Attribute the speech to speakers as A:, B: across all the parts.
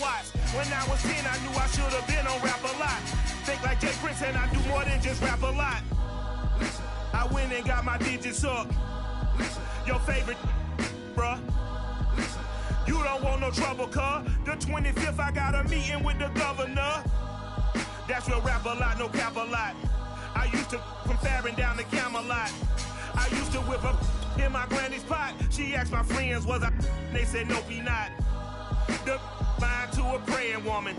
A: watch. When I was 10, I knew I should have been on Rap a Lot. Think like Jay Prince and I do more than just rap a lot. I went and got my digits up. Your favorite, bruh. You don't want no trouble, cuz. The 25th, I got a meeting with the governor. That's real rap a lot, no cap a lot. I used to from Farron down to Camelot. I used to whip up in my granny's pot. She asked my friends, was I? They said, nope, he not. The mind to a praying woman.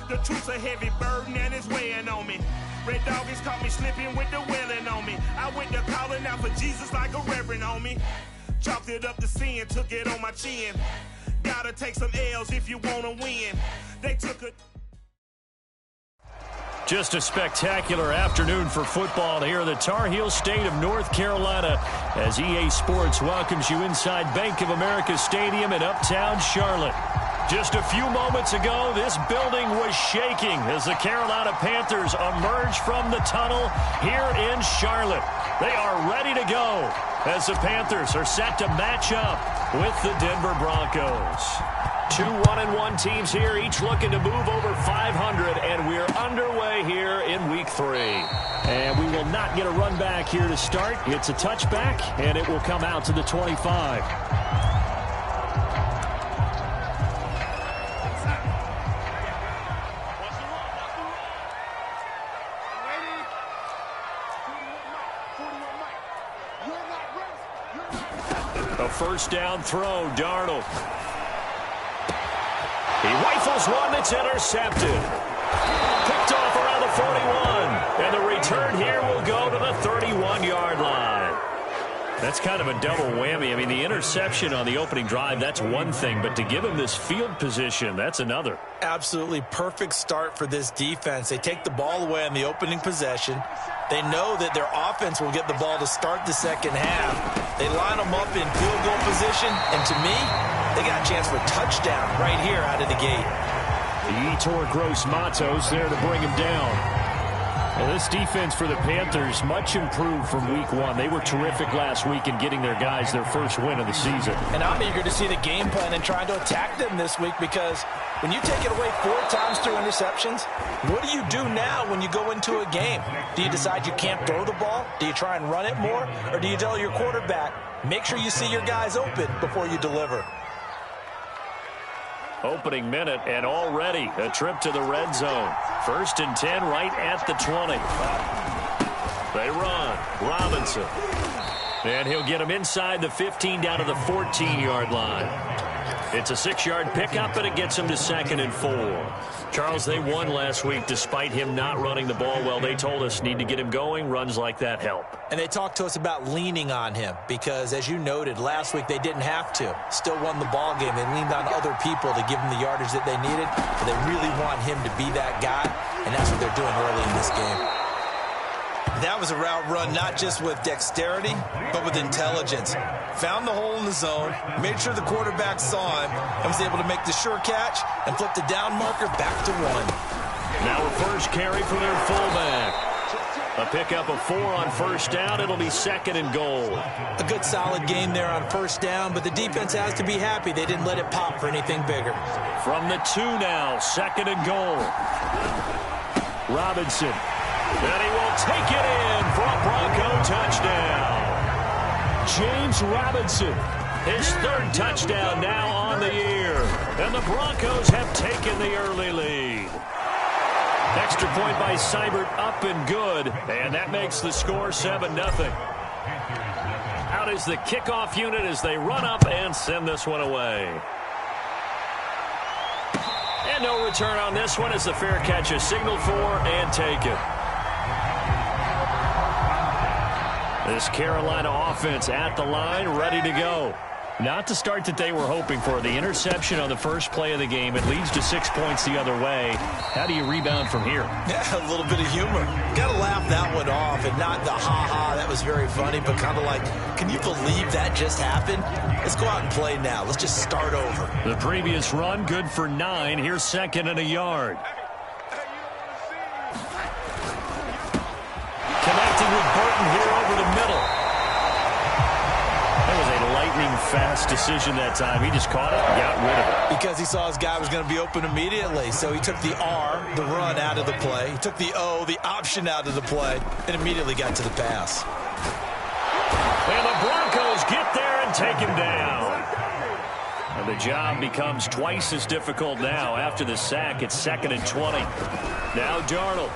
A: The truth's a heavy burden and it's weighing on me. Red Doggies caught me slipping with the wailing on me. I went to calling out for Jesus like a reverend on me. Chalked it up to sin, took it on my chin. Gotta take some L's if you wanna win. They took a...
B: Just a spectacular afternoon for football here in the Tar Heel state of North Carolina as EA Sports welcomes you inside Bank of America Stadium in Uptown Charlotte. Just a few moments ago, this building was shaking as the Carolina Panthers emerged from the tunnel here in Charlotte. They are ready to go as the Panthers are set to match up with the Denver Broncos. Two 1-1 teams here, each looking to move over 500, and we're underway here in Week 3. And we will not get a run back here to start. It's a touchback, and it will come out to the 25. A first down throw, Darnold. He rifles one that's intercepted. Picked off around the 41. And the return here will go to the 31-yard line. That's kind of a double whammy. I mean, the interception on the opening drive, that's one thing. But to give him this field position, that's another.
C: Absolutely perfect start for this defense. They take the ball away on the opening possession. They know that their offense will get the ball to start the second half. They line them up in field goal position. And to me, they got a chance for a touchdown right here out of the gate.
B: Yetur Gross-Matos there to bring him down. Well, this defense for the Panthers, much improved from Week 1. They were terrific last week in getting their guys their first win of the season.
C: And I'm eager to see the game plan and trying to attack them this week because when you take it away 4 times through interceptions, what do you do now when you go into a game? Do you decide you can't throw the ball? Do you try and run it more? Or do you tell your quarterback, make sure you see your guys open before you deliver?
B: Opening minute, and already a trip to the red zone. 1st and 10 right at the 20. They run. Robinson. And he'll get him inside the 15 down to the 14-yard line. It's a 6-yard pickup, and it gets him to 2nd and 4. Charles, they won last week despite him not running the ball well. They told us need to get him going. Runs like that help.
C: And they talked to us about leaning on him because, as you noted, last week they didn't have to. Still won the ball game. They leaned on other people to give them the yardage that they needed. But they really want him to be that guy, and that's what they're doing early in this game. That was a route run not just with dexterity, but with intelligence. Found the hole in the zone, made sure the quarterback saw him, and was able to make the sure catch and flip the down marker back to 1.
B: Now a first carry for their fullback. A pickup of 4 on first down. It'll be 2nd and goal.
C: A good solid game there on first down, but the defense has to be happy they didn't let it pop for anything bigger.
B: From the 2 now, 2nd and goal. Robinson. And he will take it in for a Bronco touchdown. James Robinson, his 3rd touchdown now on the year. And the Broncos have taken the early lead. Extra point by Seibert, up and good. And that makes the score 7-0. Out is the kickoff unit as they run up and send this one away. And no return on this one as the fair catch is signaled for and taken. This Carolina offense at the line, ready to go. Not the start that they were hoping for. The interception on the first play of the game. It leads to 6 points the other way. How do you rebound from here?
C: Yeah, a little bit of humor. Got to laugh that one off and not the ha-ha. That was very funny, but kind of like, can you believe that just happened? Let's go out and play now. Let's just start over.
B: The previous run, good for 9. Here's 2nd and a yard. Connecting with Burton here over the middle. That was a lightning fast decision that time. He just caught it and got rid of it.
C: Because he saw his guy was going to be open immediately. So he took the R, the run, out of the play. He took the O, the option, out of the play, and immediately got to the pass.
B: And the Broncos get there and take him down. And the job becomes twice as difficult now. After the sack, it's 2nd and 20. Now Darnold.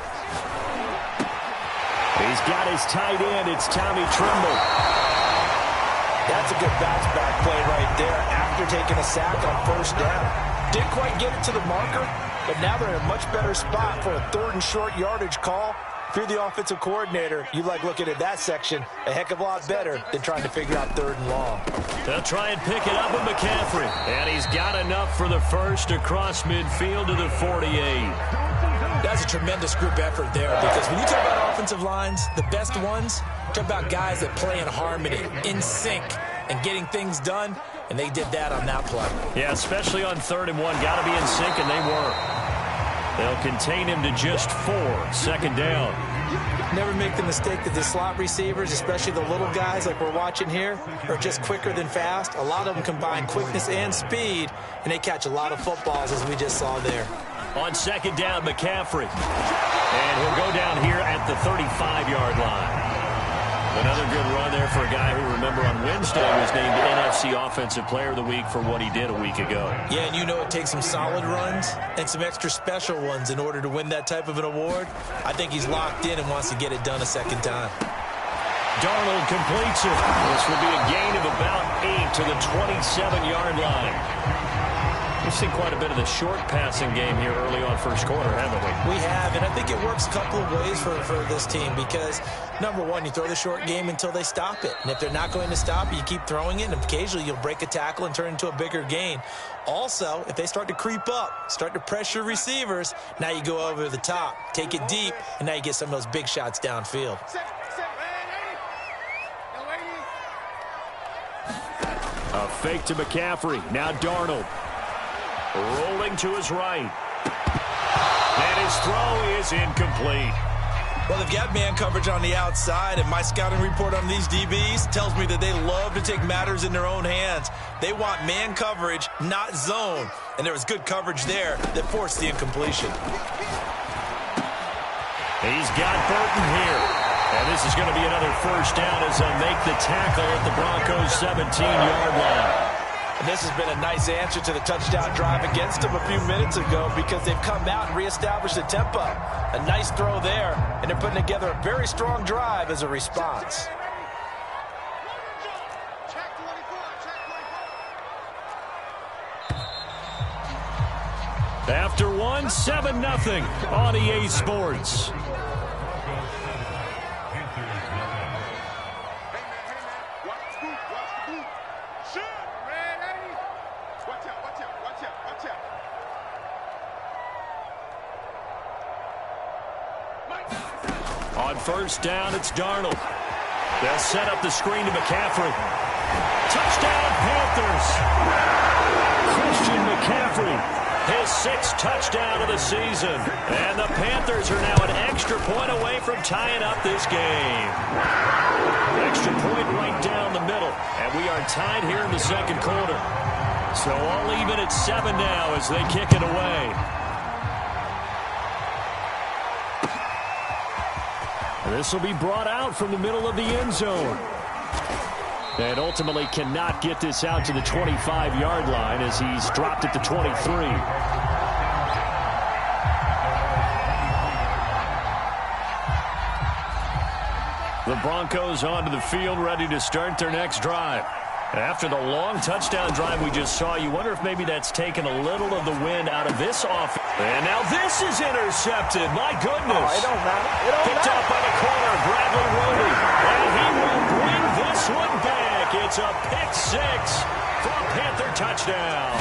B: He's got his tight end. It's Tommy Tremble.
C: That's a good bounce-back play right there after taking a sack on 1st down. Didn't quite get it to the marker, but now they're in a much better spot for a 3rd and short yardage call. If you're the offensive coordinator, you like looking at that section a heck of a lot better than trying to figure out 3rd and long.
B: They'll try and pick it up with McCaffrey. And he's got enough for the first across midfield to the 48.
C: That's a tremendous group effort there, because when you talk about offensive lines, the best ones, talk about guys that play in harmony, in sync, and getting things done, and they did that on that play.
B: Yeah, especially on 3rd and 1. Got to be in sync, and they were. They'll contain him to just 4. 2nd down.
C: Never make the mistake that the slot receivers, especially the little guys like we're watching here, are just quicker than fast. A lot of them combine quickness and speed, and they catch a lot of footballs, as we just saw there.
B: On 2nd down, McCaffrey. And he'll go down here at the 35-yard line. Another good run there for a guy who, remember, on Wednesday was named NFC Offensive Player of the Week for what he did a week ago. Yeah, and you know it takes some solid runs and some extra special ones in order to win that type of an award. I think he's locked in and wants to get it done a 2nd time. Darnold completes it. This will be a gain of about 8 to the 27-yard line. We've seen quite a bit of the short passing game here early on 1st quarter, haven't we?
C: We have, and I think it works a couple of ways for this team because, number one, you throw the short game until they stop it. And if they're not going to stop it, you keep throwing it, and occasionally you'll break a tackle and turn it into a bigger gain. Also, if they start to creep up, start to pressure receivers, now you go over the top, take it deep, and now you get some of those big shots downfield.
B: A fake to McCaffrey. Now Darnold. Rolling to his right. And his throw is incomplete.
C: Well, they've got man coverage on the outside, and my scouting report on these DBs tells me that they love to take matters in their own hands. They want man coverage, not zone. And there was good coverage there that forced the incompletion.
B: He's got Burton here. And this is going to be another 1st down as they'll make the tackle at the Broncos' 17-yard line.
C: And this has been a nice answer to the touchdown drive against them a few minutes ago because they've come out and reestablished the tempo. A nice throw there, and they're putting together a very strong drive as a response.
B: After 1, 7-0 on EA Sports. On 1st down, it's Darnold. They'll set up the screen to McCaffrey. Touchdown, Panthers. Christian McCaffrey, his 6th touchdown of the season. And the Panthers are now an extra point away from tying up this game. Extra point right down the middle. And we are tied here in the 2nd quarter. So all even at 7 now as they kick it away. This will be brought out from the middle of the end zone. And ultimately cannot get this out to the 25-yard line as he's dropped at the 23. The Broncos onto the field, ready to start their next drive. After the long touchdown drive we just saw, you wonder if maybe that's taken a little of the wind out of this offense. And now this is intercepted. My goodness.
C: Oh, it don't matter.
B: Picked up by the corner, Bradley Roby. And he will bring this one back. It's a pick 6 for a Panther touchdown.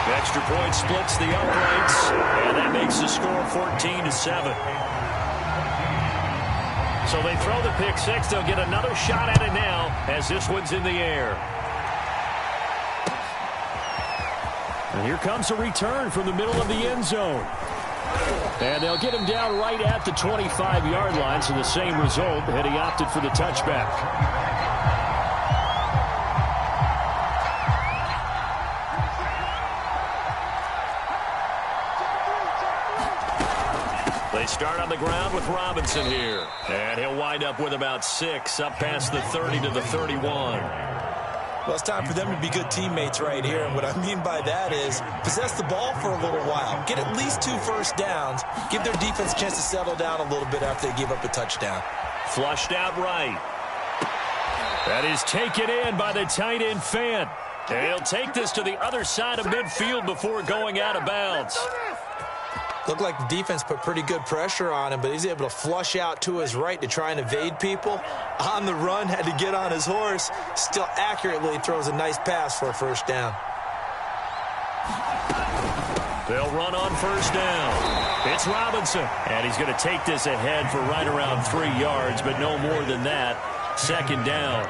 B: The extra point splits the uprights, and that makes the score 14-7. So they throw the pick 6. They'll get another shot at it now as this one's in the air. And here comes a return from the middle of the end zone. And they'll get him down right at the 25-yard line, so the same result, and he opted for the touchback. They start on the ground with Robinson here. And he'll wind up with about 6, up past the 30 to the 31.
C: Well, it's time for them to be good teammates right here. And what I mean by that is possess the ball for a little while. Get at least 2 first downs. Give their defense a chance to settle down a little bit after they give up a touchdown.
B: Flushed out right. That is taken in by the tight end Fant. And he'll take this to the other side of midfield before going out of bounds.
C: Looked like the defense put pretty good pressure on him, but he's able to flush out to his right to try and evade people. On the run, had to get on his horse. Still accurately throws a nice pass for a first down.
B: They'll run on first down. It's Robinson. And he's going to take this ahead for right around 3 yards, but no more than that. Second down.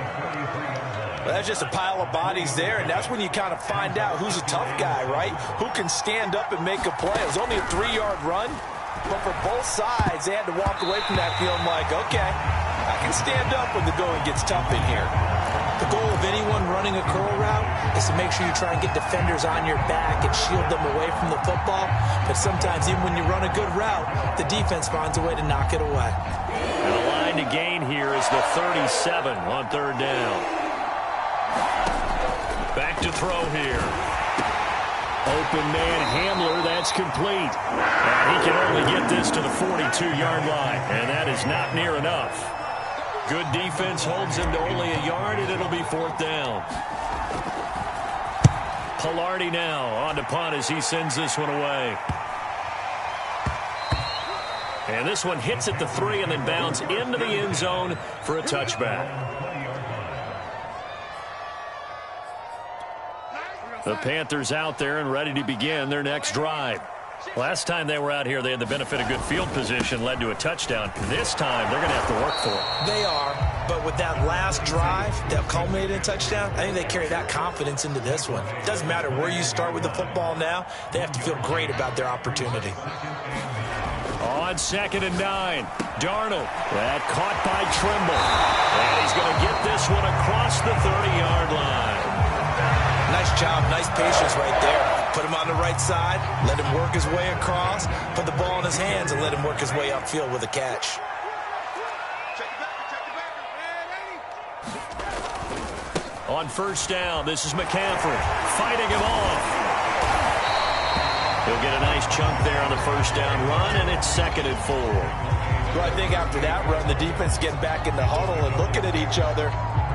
C: Well, that's just a pile of bodies there, and that's when you kind of find out who's a tough guy, right? Who can stand up and make a play. It was only a 3-yard run, but for both sides, they had to walk away from that feeling like, okay, I can stand up when the going gets tough in here. The goal of anyone running a curl route is to make sure you try and get defenders on your back and shield them away from the football, but sometimes even when you run a good route, the defense finds a way to knock it away.
B: And the line to gain here is the 37 on third down. Back to throw here. Open man Hamler, that's complete. And he can only get this to the 42-yard line, and that is not near enough. Good defense holds him to only a yard, and it'll be fourth down. Pilardi now on to punt as he sends this one away. And this one hits at the 3 and then bounds into the end zone for a touchback. The Panthers out there and ready to begin their next drive. Last time they were out here, they had the benefit of good field position, led to a touchdown. This time, they're going to have to work for it.
C: They are, but with that last drive that culminated in a touchdown, I think they carry that confidence into this one. It doesn't matter where you start with the football now. They have to feel great about their opportunity.
B: On 2nd and 9, Darnold. That caught by Trimble. And he's going to get this one across the 30-yard line.
C: Nice job, nice patience right there. Put him on the right side, let him work his way across, put the ball in his hands, and let him work his way upfield with a catch.
B: On first down, this is McCaffrey fighting him off. He'll get a nice chunk there on the first down run, and it's 2nd and 4.
C: Well, I think after that run, the defense getting back in the huddle and looking at each other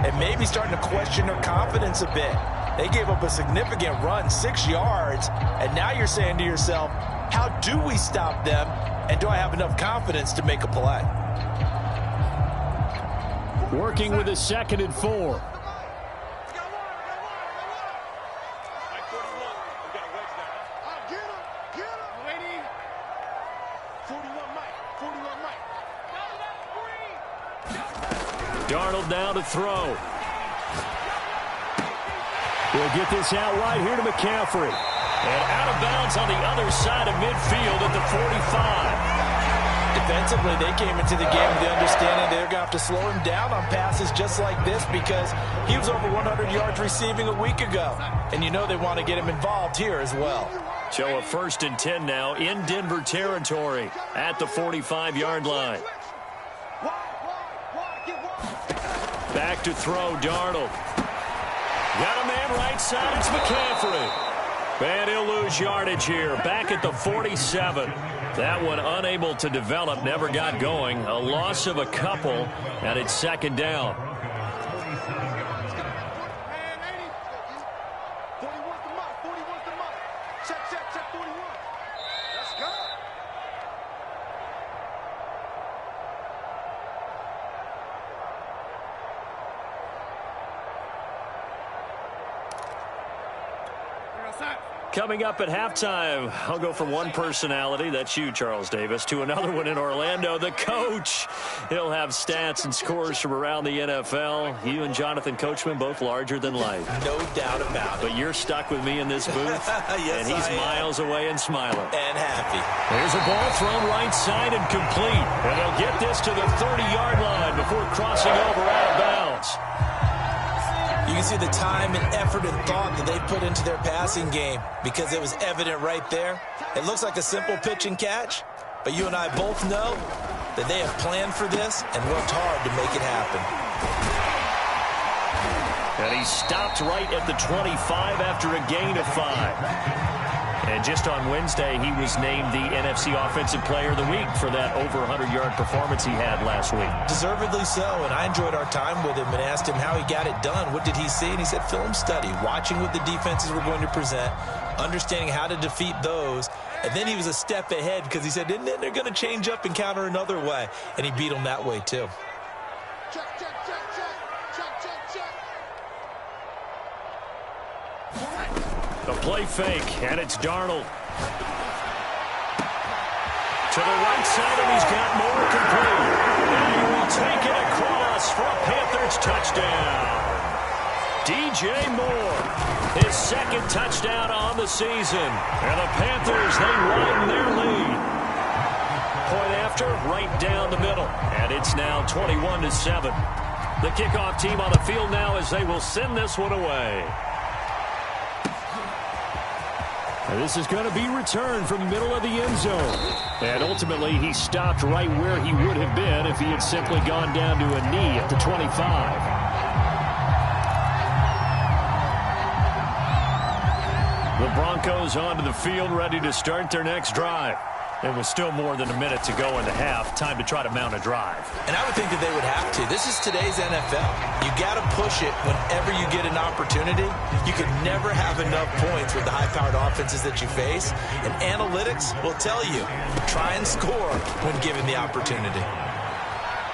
C: and maybe starting to question their confidence a bit. They gave up a significant run, 6 yards, and now you're saying to yourself, how do we stop them, and do I have enough confidence to make a play?
B: Working with a 2nd and 4. Darnold now to throw. We'll get this out right here to McCaffrey. And out of bounds on the other side of midfield at the 45.
C: Defensively, they came into the game with the understanding they're going to have to slow him down on passes just like this because he was over 100 yards receiving a week ago. And you know they want to get him involved here as well.
B: So a 1st and 10 now in Denver territory at the 45-yard line. Back to throw, Darnold. Got a man right side, it's McCaffrey. And he'll lose yardage here, back at the 47. That one unable to develop, never got going. A loss of a couple, and it's 2nd down. Coming up at halftime, I'll go from one personality, that's you, Charles Davis, to another one in Orlando, the coach. He'll have stats and scores from around the NFL. You and Jonathan Coachman, both larger than life.
C: No doubt about it.
B: But you're stuck with me in this booth,
C: yes,
B: and he's miles away and smiling.
C: And happy.
B: There's a ball thrown right side and complete. And they'll get this to the 30-yard line before crossing over out of bounds.
C: You can see the time and effort and thought that they put into their passing game because it was evident right there. It looks like a simple pitch and catch, But you and I both know that they have planned for this and worked hard to make it happen.
B: And he stopped right at the 25 after a gain of 5. And just on Wednesday, he was named the NFC Offensive Player of the Week for that over 100-yard performance he had last week.
C: Deservedly so, and I enjoyed our time with him and asked him how he got it done. What did he see? And he said film study, watching what the defenses were going to present, understanding how to defeat those. And then he was a step ahead because he said, and then they're going to change up and counter another way. And he beat them that way, too.
D: Check, check, check, check, check, check, check.
B: The play fake, and it's Darnold. To the right side, and he's got more complete. And he will take it across for a Panthers touchdown. DJ Moore, his second touchdown on the season. And the Panthers, they widen their lead. Point after, right down the middle. And it's now 21-7. The kickoff team on the field now as they will send this one away. And this is going to be returned from the middle of the end zone. And ultimately, he stopped right where he would have been if he had simply gone down to a knee at the 25. The Broncos onto the field, ready to start their next drive. It was still more than a minute to go in the half. Time to try to mount a drive.
C: And I would think that they would have to. This is today's NFL. You got to push it whenever you get an opportunity. You could never have enough points with the high-powered offenses that you face. And analytics will tell you, try and score when given the opportunity.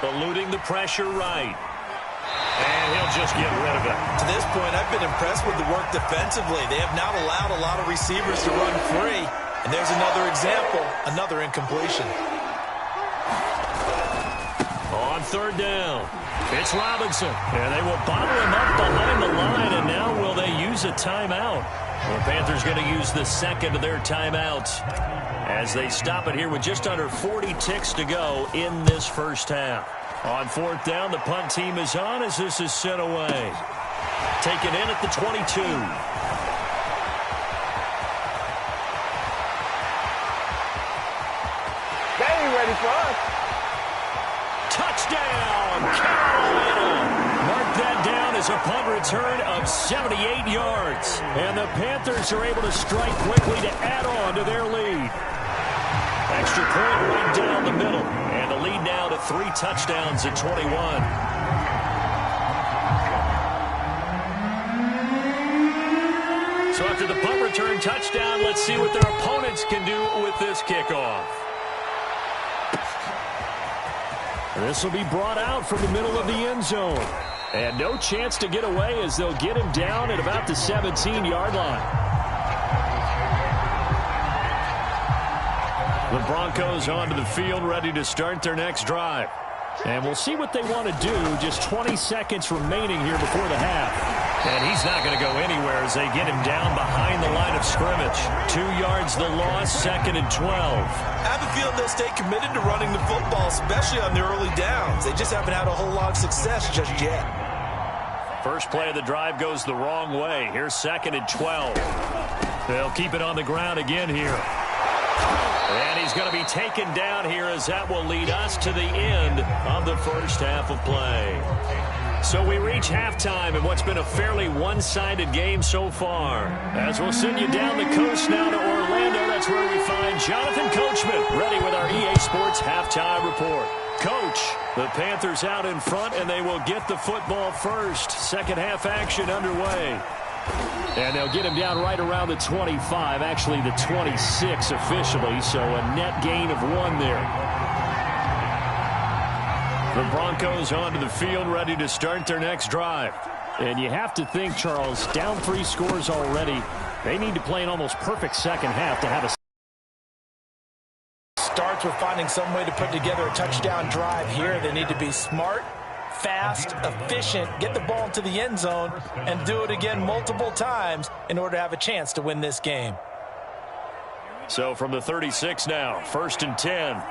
B: Eluding the pressure right. And he'll just get rid of it.
C: To this point, I've been impressed with the work defensively. They have not allowed a lot of receivers to run free. And there's another example, another incompletion.
B: On third down, it's Robinson. And they will bottle him up behind the line. And now will they use a timeout? The Panthers going to use the second of their timeouts as they stop it here with just under 40 ticks to go in this first half. On fourth down, the punt team is on as this is sent away. Taken in at the 22.
D: Ready for us.
B: Touchdown, Carolina. Mark that down as a punt return of 78 yards. And the Panthers are able to strike quickly to add on to their lead. Extra point right down the middle. And the lead now to 3 touchdowns at 21. So after the punt return touchdown, let's see what their opponents can do with this kickoff. This will be brought out from the middle of the end zone. And no chance to get away as they'll get him down at about the 17-yard line. The Broncos onto the field, ready to start their next drive. And we'll see what they want to do. Just 20 seconds remaining here before the half. And he's not going to go anywhere as they get him down behind the line of scrimmage. 2 yards the loss, second and 12.
C: I have a feeling they'll stay committed to running the football, especially on their early downs. They just haven't had a whole lot of success just yet.
B: First play of the drive goes the wrong way. Here's second and 12. They'll keep it on the ground again here. And he's going to be taken down here as that will lead us to the end of the first half of play. So we reach halftime in what's been a fairly one-sided game so far. As we'll send you down the coast now to Orlando, that's where we find Jonathan Coachman ready with our EA Sports Halftime Report. Coach, the Panthers out in front, and they will get the football first. Second half action underway. And they'll get him down right around the 25, actually the 26 officially, so a net gain of 1 there. The Broncos onto the field, ready to start their next drive. And you have to think, Charles, down 3 scores already. They need to play an almost perfect second half to have a...
C: Starts with finding some way to put together a touchdown drive here. They need to be smart, fast, efficient, get the ball into the end zone, and do it again multiple times in order to have a chance to win this game.
B: So from the 36 now, first and 10.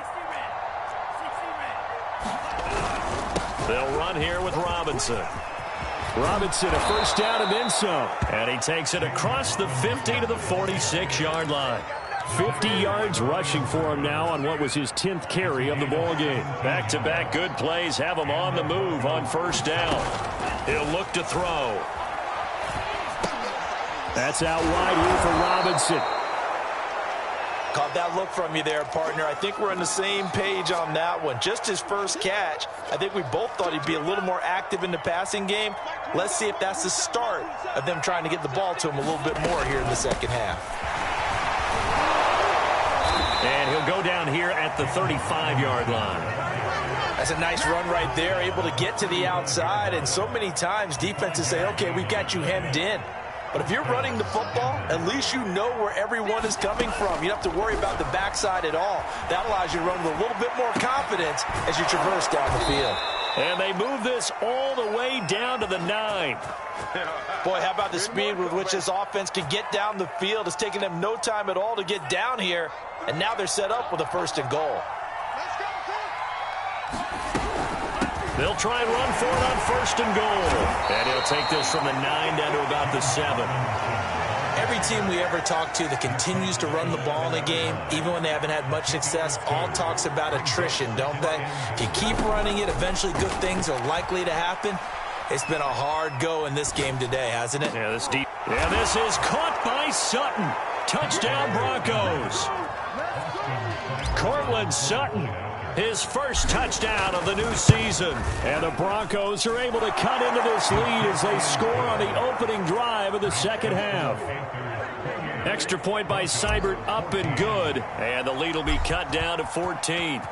B: They'll run here with Robinson. Robinson, a first down and then some. And he takes it across the 50 to the 46-yard line. 50 yards rushing for him now on what was his 10th carry of the ball game. Back-to-back good plays have him on the move on first down. He'll look to throw. That's out wide here for Robinson.
C: Caught that look from you there, partner. I think we're on the same page on that one. Just his first catch. I think we both thought he'd be a little more active in the passing game. Let's see if that's the start of them trying to get the ball to him a little bit more here in the second half.
B: And he'll go down here at the 35-yard line.
C: That's a nice run right there, able to get to the outside. And so many times defenses say, okay, we've got you hemmed in. But if you're running the football, at least you know where everyone is coming from. You don't have to worry about the backside at all. That allows you to run with a little bit more confidence as you traverse down the field.
B: And they move this all the way down to the 9.
C: Boy, how about the speed with which this offense can get down the field? It's taken them no time at all to get down here. And now they're set up with a 1st and goal.
B: They'll try and run for it on 1st and goal. And he'll take this from the 9 down to about the 7.
C: Every team we ever talk to that continues to run the ball in a game, even when they haven't had much success, all talks about attrition, don't they? If you keep running it, eventually good things are likely to happen. It's been a hard go in this game today, hasn't it?
B: Yeah, this deep. Yeah, this is caught by Sutton. Touchdown, Broncos. Cortland Sutton. His first touchdown of the new season. And the Broncos are able to cut into this lead as they score on the opening drive of the second half. Extra point by Seibert up and good. And the lead will be cut down to 14.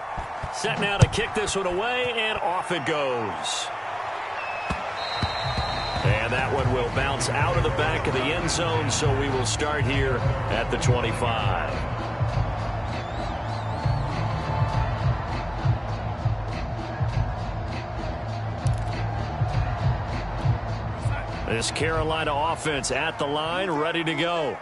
B: Set now to kick this one away, and off it goes. And that one will bounce out of the back of the end zone, so we will start here at the 25. This Carolina offense at the line, ready to go.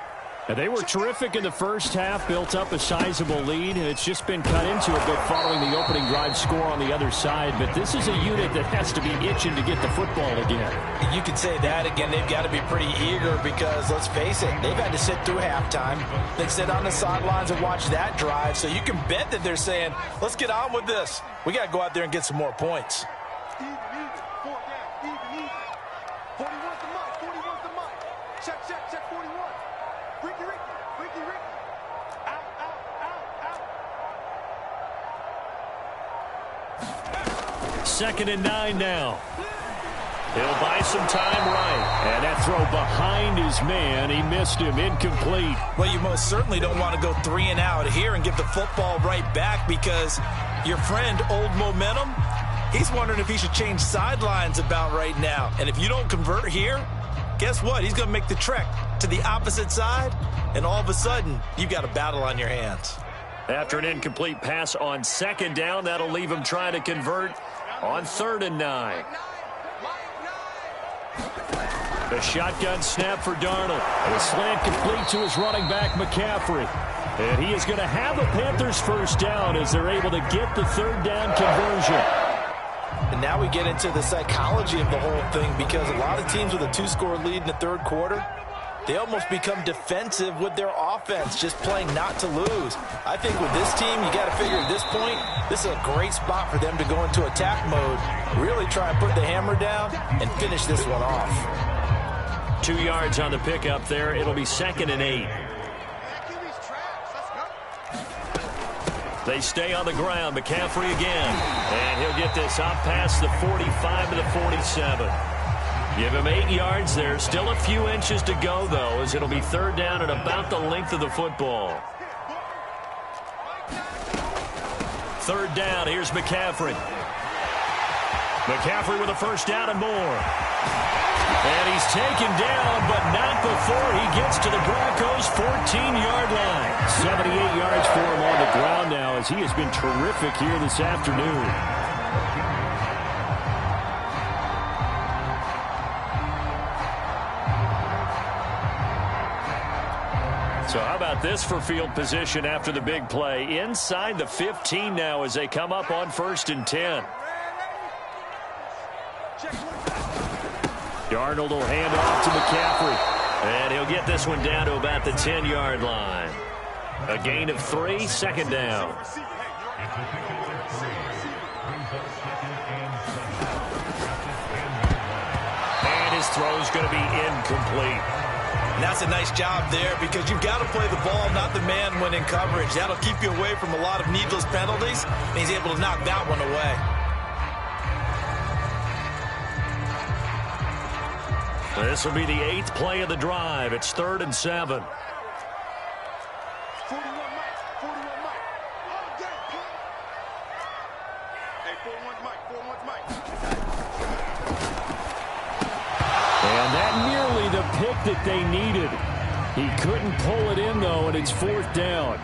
B: And they were terrific in the first half, built up a sizable lead, and it's just been cut into a bit following the opening drive score on the other side. But this is a unit that has to be itching to get the football again.
C: You could say that again. They've got to be pretty eager because, let's face it, they've had to sit through halftime, then sit on the sidelines and watch that drive. So you can bet that they're saying, let's get on with this. We got to go out there and get some more points.
B: Second and 9 now. He'll buy some time right. And that throw behind his man. He missed him. Incomplete.
C: Well, you most certainly don't want to go 3 and out here and give the football right back because your friend, Old Momentum, he's wondering if he should change sidelines about right now. And if you don't convert here, guess what? He's going to make the trek to the opposite side, and all of a sudden, you've got a battle on your hands.
B: After an incomplete pass on second down, that'll leave him trying to convert on 3rd and 9. The shotgun snap for Darnold. And a slant complete to his running back, McCaffrey. And he is going to have a Panthers first down as they're able to get the 3rd down conversion.
C: And now we get into the psychology of the whole thing because a lot of teams with a 2-score lead in the 3rd quarter, they almost become defensive with their offense, just playing not to lose. I think with this team, you got to figure at this point, this is a great spot for them to go into attack mode, really try and put the hammer down and finish this one off.
B: 2 yards on the pickup there. It'll be 2nd and 8. They stay on the ground. McCaffrey again. And he'll get this up past the 45 to the 47. Give him 8 yards there. Still a few inches to go, though, as it'll be 3rd down and about the length of the football. 3rd down. Here's McCaffrey. McCaffrey with a first down and more. And he's taken down, but not before he gets to the Broncos' 14-yard line. 78 yards for him on the ground now as he has been terrific here this afternoon. So how about this for field position after the big play? Inside the 15 now as they come up on 1st and 10. Darnold will hand off to McCaffrey. And he'll get this one down to about the 10-yard line. A gain of 3, second down. And his throw's going to be incomplete.
C: And that's a nice job there because you've got to play the ball, not the man when in coverage. That'll keep you away from a lot of needless penalties, and he's able to knock that one away.
B: This will be the 8th play of the drive. It's 3rd and 7.
D: 41 Mike. 41 Mike. All day, kid. Hey, 41 Mike. 41 Mike.
B: And that nearly the pick that they needed. He couldn't pull it in, though, and it's 4th down.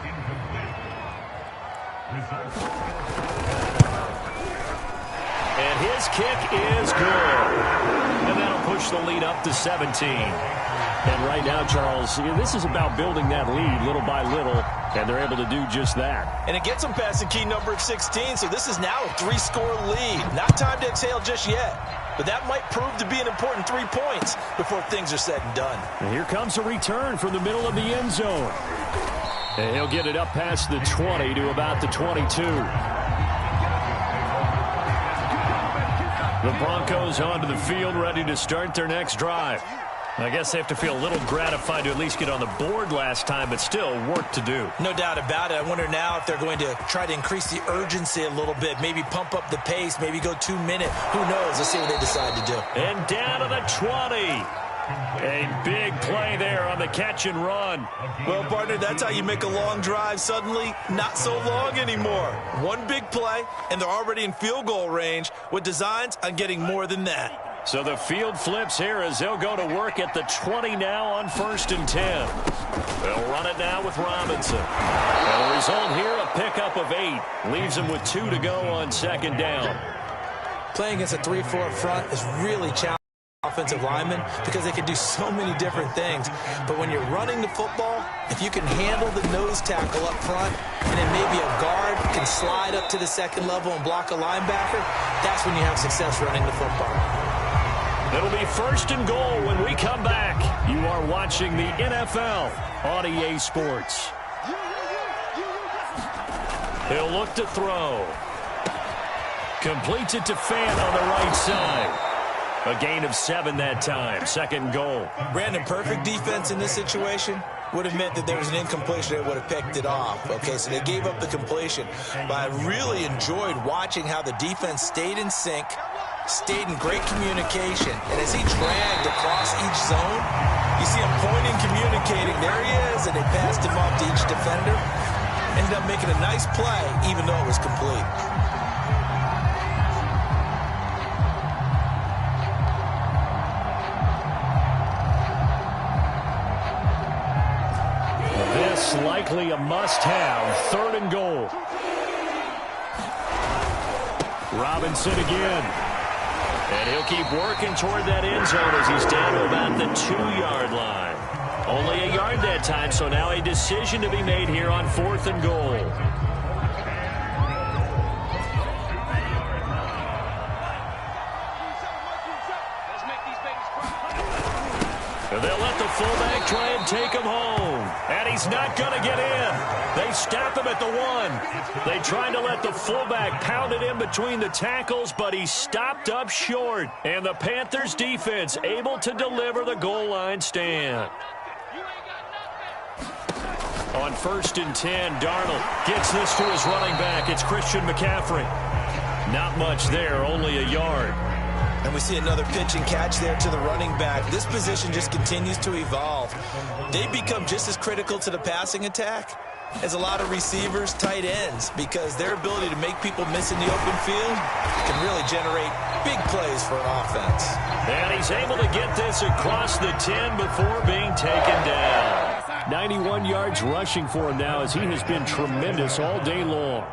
B: And his kick is good. And that'll push the lead up to 17. And right now, Charles, this is about building that lead little by little, and they're able to do just that.
C: And it gets them past the key number of 16, so this is now a 3-score lead. Not time to exhale just yet, but that might prove to be an important 3 points before things are said and done.
B: And here comes a return from the middle of the end zone. And he'll get it up past the 20 to about the 22. The Broncos onto the field, ready to start their next drive. I guess they have to feel a little gratified to at least get on the board last time, but still work to do.
C: No doubt about it. I wonder now if they're going to try to increase the urgency a little bit, maybe pump up the pace, maybe go 2 minute. Who knows? Let's see what they decide to do.
B: And down to the 20. A big play there on the catch and run.
C: Well, partner, that's how you make a long drive suddenly not so long anymore. One big play, and they're already in field goal range with designs on getting more than that.
B: So the field flips here as they'll go to work at the 20 now on 1st and 10. They'll run it now with Robinson. And the result here, a pickup of 8. Leaves them with 2 to go on 2nd down.
C: Playing against a 3-4 front is really challenging. Offensive linemen because they can do so many different things. But when you're running the football, if you can handle the nose tackle up front and then maybe a guard can slide up to the 2nd level and block a linebacker, that's when you have success running the football.
B: It'll be 1st and goal when we come back. You are watching the NFL on EA Sports. He'll look to throw. Completes it to Fan on the right side. A gain of 7 that time. 2nd goal.
C: Brandon, perfect defense in this situation would have meant that there was an incompletion. They would have picked it off. Okay, so they gave up the completion. But I really enjoyed watching how the defense stayed in sync, stayed in great communication. And as he dragged across each zone, you see him pointing, communicating. There he is, and they passed him off to each defender. Ended up making a nice play, even though it was complete.
B: Likely a must-have. 3rd and goal. Robinson again. And he'll keep working toward that end zone as he's down to about the 2-yard line. Only a yard that time, so now a decision to be made here on 4th and goal. And they'll let the fullback try and take him home. And he's not going to get in. They stop him at the 1. They tried to let the fullback pound it in between the tackles, but he stopped up short. And the Panthers defense able to deliver the goal line stand. On 1st and 10, Darnold gets this to his running back. It's Christian McCaffrey. Not much there, only a yard.
C: And we see another pitch and catch there to the running back. This position just continues to evolve. They become just as critical to the passing attack as a lot of receivers, tight ends, because their ability to make people miss in the open field can really generate big plays for an offense.
B: And he's able to get this across the 10 before being taken down. 91 yards rushing for him now as he has been tremendous all day long.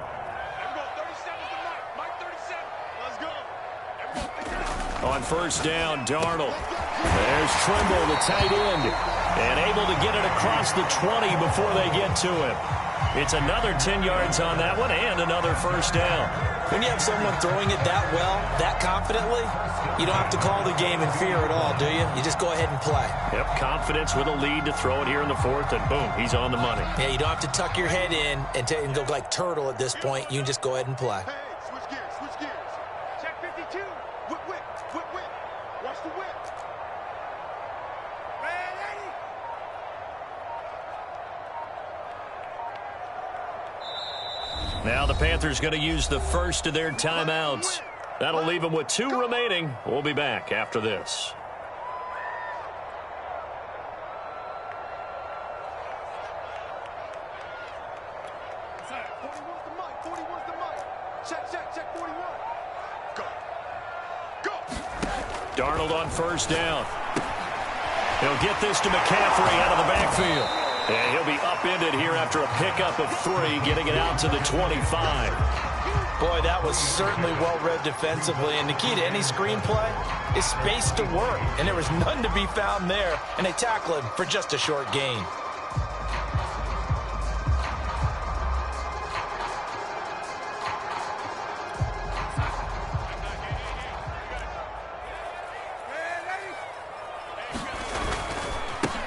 B: On 1st down, Darnold. There's Trimble, the tight end, and able to get it across the 20 before they get to him. It's another 10 yards on that one and another first down.
C: When you have someone throwing it that well, that confidently, you don't have to call the game in fear at all, do you? You just go ahead and play.
B: Yep, confidence with a lead to throw it here in the fourth, and boom, he's on the money.
C: Yeah, you don't have to tuck your head in and go like turtle at this point. You can just go ahead and play.
D: Hey, switch gears, switch gears. Check 52. Whip, whip, whip, whip. Watch the whip. Ready?
B: Now the Panthers going to use the first of their timeouts. That'll leave them with 2 remaining. We'll be back after this. Darnold on first down. He'll get this to McCaffrey out of the backfield. And he'll be upended here after a pickup of 3, getting it out to the 25.
C: Boy, that was certainly well-read defensively. And the key to any screenplay is space to work. And there was none to be found there. And they tackle him for just a short gain.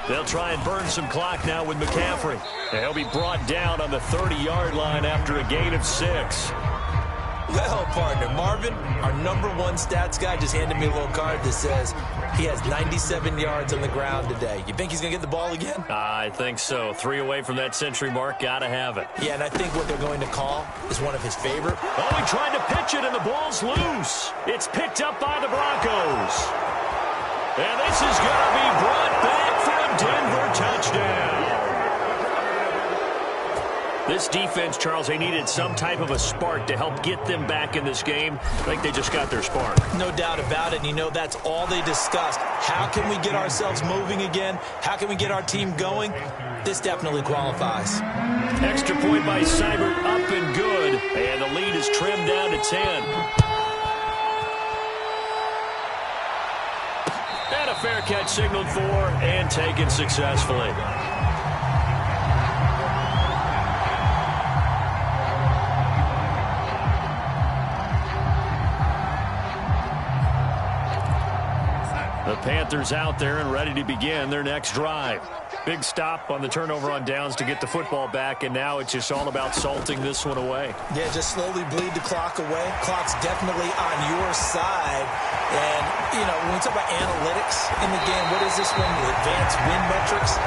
B: They'll try and burn some clock now with McCaffrey. And he'll be brought down on the 30-yard line after a gain of 6.
C: Well, partner, Marvin, our #1 stats guy, just handed me a little card that says he has 97 yards on the ground today. You think he's going to get the ball again?
B: I think so. 3 away from that century mark. Got to have it.
C: Yeah, and I think what they're going to call is one of his favorite.
B: Oh, he tried to pitch it, and the ball's loose. It's picked up by the Broncos. And this is going to be brought back for a Denver touchdown. This defense, Charles, they needed some type of a spark to help get them back in this game. I think they just got their spark.
C: No doubt about it. And you know, that's all they discussed. How can we get ourselves moving again? How can we get our team going? This definitely qualifies.
B: Extra point by Seibert, up and good. And the lead is trimmed down to 10. And a fair catch signaled for and taken successfully. The Panthers out there and ready to begin their next drive. Big stop on the turnover on downs to get the football back, and now it's just all about salting this one away.
C: Yeah, just slowly bleed the clock away. Clock's definitely on your side. And, you know, when we talk about analytics in the game, what is this one? The advanced win metrics?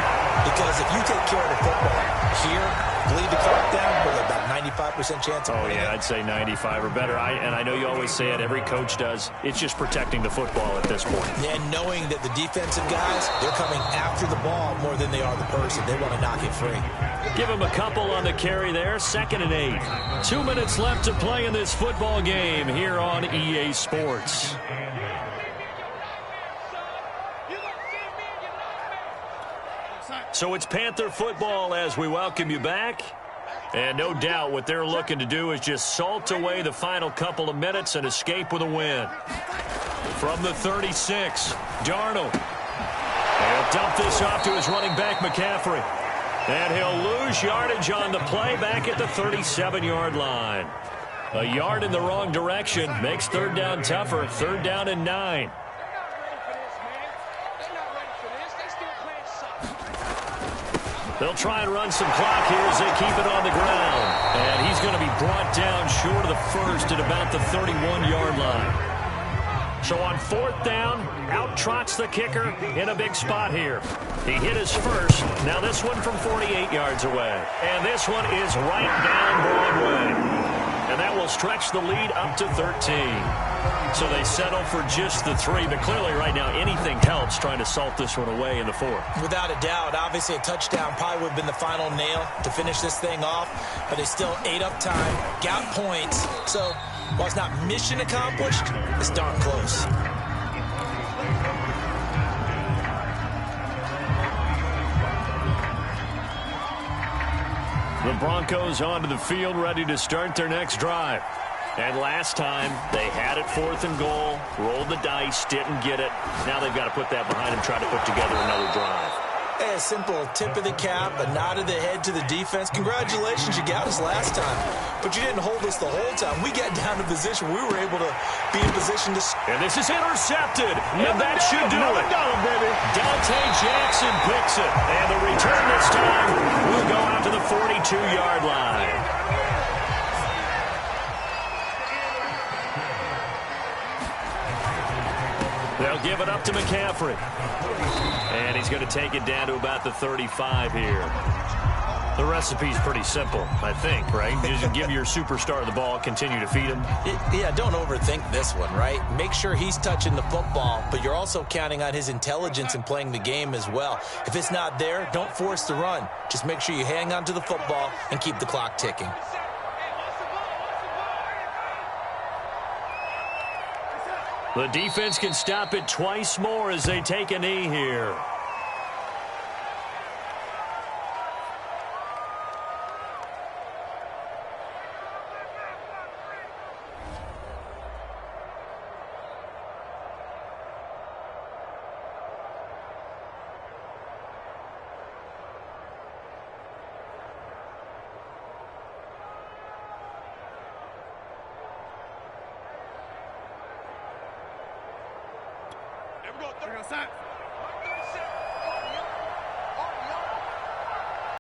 C: Because if you take care of the football here, bleed the clock down, with about 95% chance of winning.
B: Oh, yeah, I'd say 95 or better. And I know you always say it, every coach does. It's just protecting the football at this point.
C: Yeah, and knowing that the defensive guys, they're coming after the ball more than they are the person. They want to knock it free.
B: Give him a couple on the carry there. 2nd and 8. 2 minutes left to play in this football game here on EA Sports. So it's Panther football as we welcome you back. And no doubt what they're looking to do is just salt away the final couple of minutes and escape with a win. From the 36, Darnold. He'll dump this off to his running back, McCaffrey. And he'll lose yardage on the play back at the 37-yard line. A yard in the wrong direction makes 3rd down tougher. 3rd down and 9. They'll try and run some clock here as they keep it on the ground. And he's going to be brought down short of the first at about the 31-yard line. So on 4th down, out trots the kicker in a big spot here. He hit his first. Now this one from 48 yards away. And this one is right down Broadway. And that will stretch the lead up to 13. So they settle for just the 3. But clearly right now anything helps trying to salt this one away in the 4th.
C: Without a doubt. Obviously a touchdown probably would have been the final nail to finish this thing off. But they still ate up time, got points. So while it's not mission accomplished, it's darn close.
B: The Broncos onto the field, ready to start their next drive. And last time, they had it 4th and goal, rolled the dice, didn't get it. Now they've got to put that behind them, try to put together another drive.
C: Hey, a simple tip of the cap, a nod of the head to the defense. Congratulations, you got us last time, but you didn't hold us the whole time. We got down to position. We were able to be in position to...
B: And this is intercepted, and that should do it.
D: Baby.
B: Dante Jackson picks it, and the return this time will go out to the 42-yard line. They'll give it up to McCaffrey. And he's going to take it down to about the 35 here. The recipe's pretty simple, I think, right? Just give your superstar the ball, continue to feed him.
C: Yeah, don't overthink this one, right? Make sure he's touching the football, but you're also counting on his intelligence in playing the game as well. If it's not there, don't force the run. Just make sure you hang on to the football and keep the clock ticking.
B: The defense can stop it twice more as they take a knee here.
D: There we go.